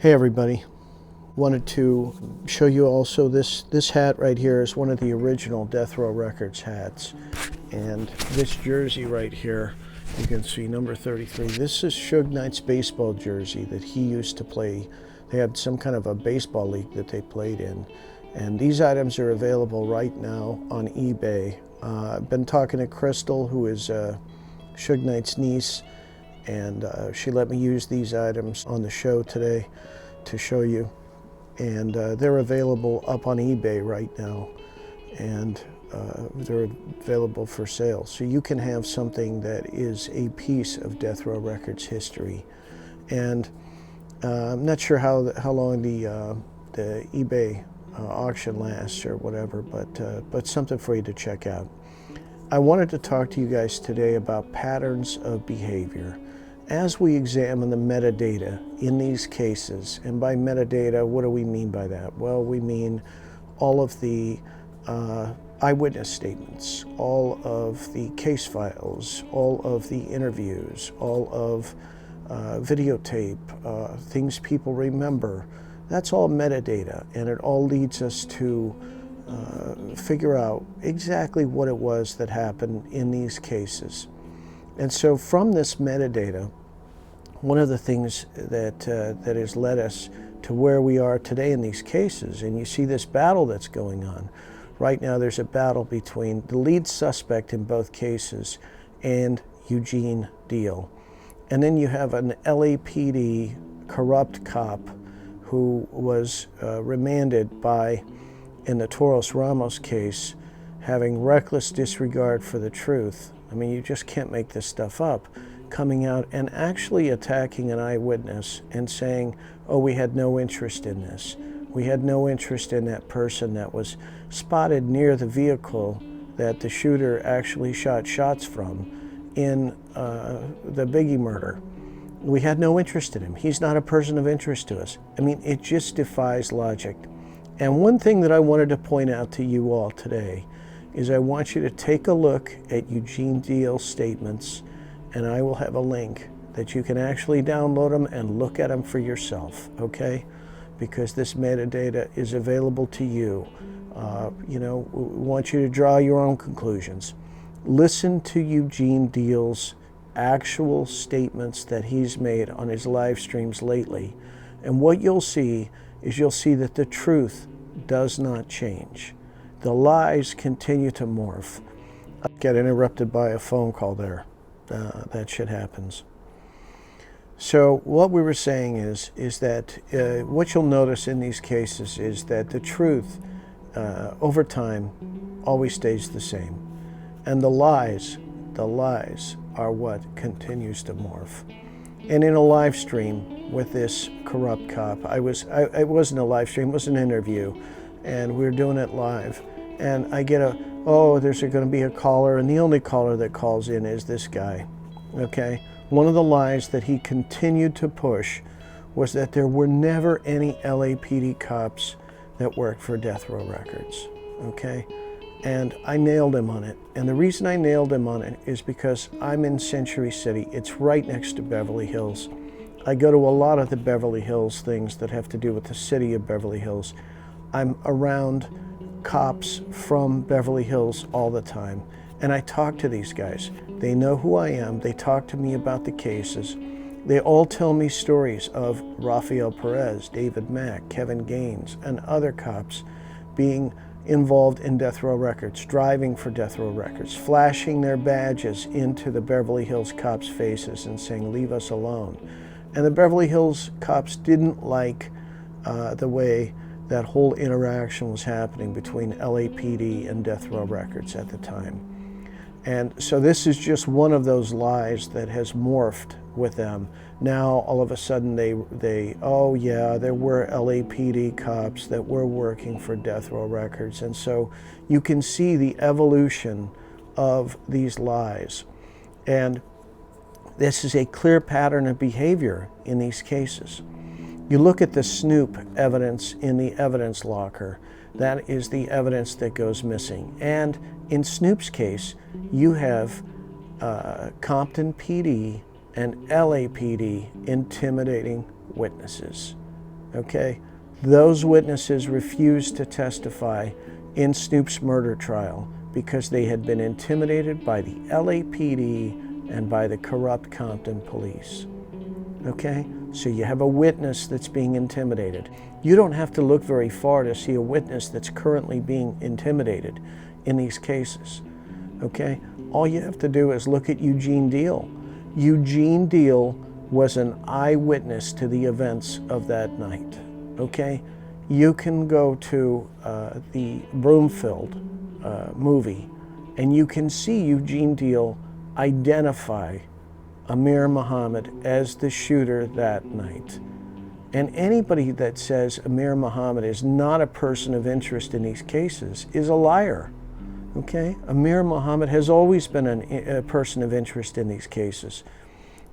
Hey everybody, wanted to show you also this hat right here is one of the original Death Row Records hats, and this jersey right here, you can see number 33. This is Suge Knight's baseball jersey that he used to play. They had some kind of a baseball league that they played in, and these items are available right now on eBay. I've been talking to Crystal, who is Suge Knight's niece, and she let me use these items on the show today to show you, and they're available up on eBay right now, and they're available for sale. So you can have something that is a piece of Death Row Records history. And I'm not sure how long the eBay auction lasts or whatever, but something for you to check out. I wanted to talk to you guys today about patterns of behavior. As we examine the metadata in these cases, and by metadata, what do we mean by that? Well, we mean all of the eyewitness statements, all of the case files, all of the interviews, all of videotape, things people remember. That's all metadata, and it all leads us to figure out exactly what it was that happened in these cases. And so from this metadata, one of the things that has led us to where we are today in these cases, and you see this battle that's going on. Right now there's a battle between the lead suspect in both cases and Eugene Deal. And then you have an LAPD corrupt cop who was remanded by, in the Toros Ramos case, having reckless disregard for the truth. I mean, you just can't make this stuff up. Coming out and actually attacking an eyewitness and saying, oh, we had no interest in this. We had no interest in that person that was spotted near the vehicle that the shooter actually shot shots from in the Biggie murder. We had no interest in him. He's not a person of interest to us. I mean, it just defies logic. And one thing that I wanted to point out to you all today is I want you to take a look at Eugene Deal's statements, and I will have a link that you can actually download them and look at them for yourself, okay? Because this metadata is available to you. We want you to draw your own conclusions. Listen to Eugene Deal's actual statements that he's made on his live streams lately, and what you'll see is that the truth does not change. The lies continue to morph. I got interrupted by a phone call there. That shit happens. So what we were saying is that what you'll notice in these cases is that the truth over time always stays the same, and the lies are what continues to morph. And in a live stream with this corrupt cop, it wasn't a live stream, it was an interview, and we were doing it live, and I get there's going to be a caller, and the only caller that calls in is this guy, okay? One of the lies that he continued to push was that there were never any LAPD cops that worked for Death Row Records, okay? And I nailed him on it. And the reason I nailed him on it is because I'm in Century City. It's right next to Beverly Hills. I go to a lot of the Beverly Hills things that have to do with the city of Beverly Hills. I'm around cops from Beverly Hills all the time, and I talk to these guys. They know who I am. They talk to me about the cases. They all tell me stories of Rafael Perez, David Mack, Kevin Gaines, and other cops being involved in Death Row Records, driving for Death Row Records, flashing their badges into the Beverly Hills cops' faces and saying, leave us alone. And the Beverly Hills cops didn't like the way that whole interaction was happening between LAPD and Death Row Records at the time. And so this is just one of those lies that has morphed with them. Now, all of a sudden, oh yeah, there were LAPD cops that were working for Death Row Records. And so you can see the evolution of these lies. And this is a clear pattern of behavior in these cases. You look at the Snoop evidence in the evidence locker. That is the evidence that goes missing. And in Snoop's case, you have Compton PD and LAPD intimidating witnesses. okay? Those witnesses refused to testify in Snoop's murder trial because they had been intimidated by the LAPD and by the corrupt Compton police, okay? So you have a witness that's being intimidated. You don't have to look very far to see a witness that's currently being intimidated in these cases, okay? All you have to do is look at Eugene Deal. Eugene Deal was an eyewitness to the events of that night, okay? You can go to the Broomfield movie and you can see Eugene Deal identify Amir Muhammad as the shooter that night. And anybody that says Amir Muhammad is not a person of interest in these cases is a liar, okay? Amir Muhammad has always been a person of interest in these cases.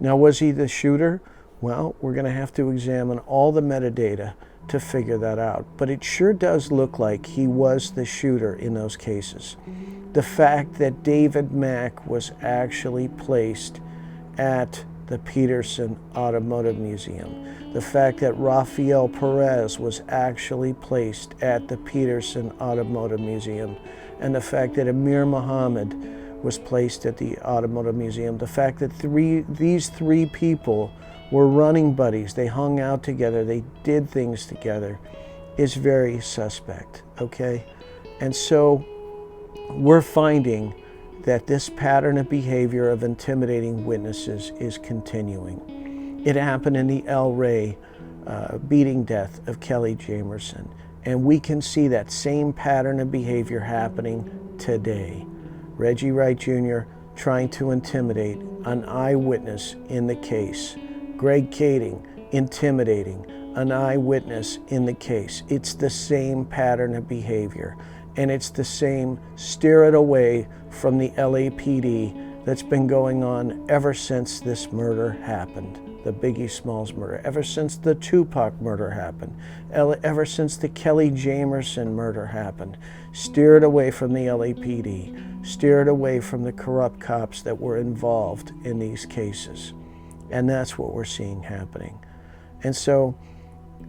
Now, was he the shooter? Well, we're going to have to examine all the metadata to figure that out. But it sure does look like he was the shooter in those cases. The fact that David Mack was actually placed at the Peterson Automotive Museum, the fact that Rafael Perez was actually placed at the Peterson Automotive Museum, and the fact that Amir Muhammad was placed at the Automotive Museum, the fact that these three people were running buddies, they hung out together, they did things together, is very suspect, okay? And so we're finding that this pattern of behavior of intimidating witnesses is continuing. It happened in the El Rey beating death of Kelly Jamerson, and we can see that same pattern of behavior happening today. Reggie Wright Jr. trying to intimidate an eyewitness in the case. Greg Kading intimidating an eyewitness in the case. It's the same pattern of behavior, and it's the same steer it away from the LAPD that's been going on ever since this murder happened, the Biggie Smalls murder, ever since the Tupac murder happened, ever since the Kelly Jamerson murder happened. Steer it away from the LAPD, steer it away from the corrupt cops that were involved in these cases. And that's what we're seeing happening. And so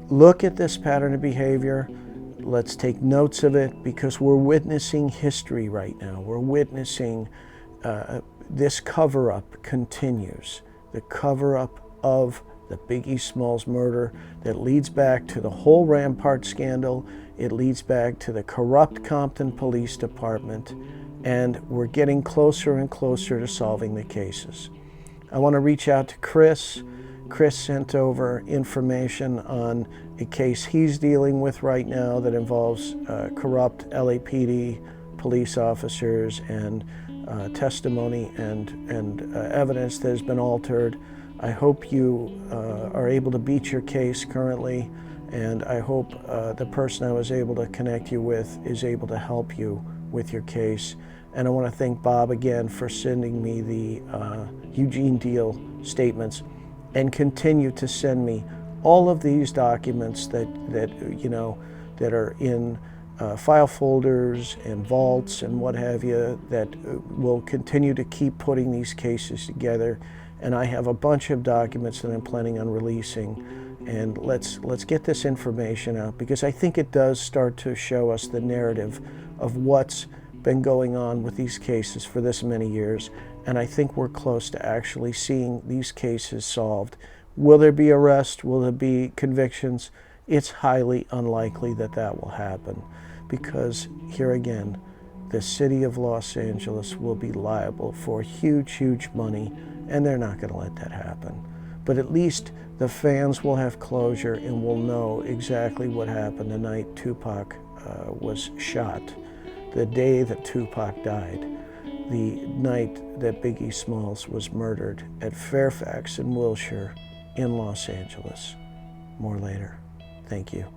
look at this pattern of behavior. Let's take notes of it, because we're witnessing history right now. We're witnessing this cover-up continues. The cover-up of the Biggie Smalls murder that leads back to the whole Rampart scandal. It leads back to the corrupt Compton Police Department. And we're getting closer and closer to solving the cases. I want to reach out to Chris. Chris sent over information on a case he's dealing with right now that involves corrupt LAPD police officers and testimony and evidence that has been altered. I hope you are able to beat your case currently, and I hope the person I was able to connect you with is able to help you with your case. And I want to thank Bob again for sending me the Eugene Deal statements, and continue to send me all of these documents that are in file folders and vaults and what have you, that will continue to keep putting these cases together. And I have a bunch of documents that I'm planning on releasing. And let's get this information out, because I think it does start to show us the narrative of what's been going on with these cases for this many years, and I think we're close to actually seeing these cases solved. Will there be arrest? Will there be convictions? It's highly unlikely that that will happen, because here again, the city of Los Angeles will be liable for huge, huge money, and they're not going to let that happen. But at least the fans will have closure and will know exactly what happened the night Tupac was shot. The day that Tupac died, the night that Biggie Smalls was murdered at Fairfax and Wilshire in Los Angeles. More later. Thank you.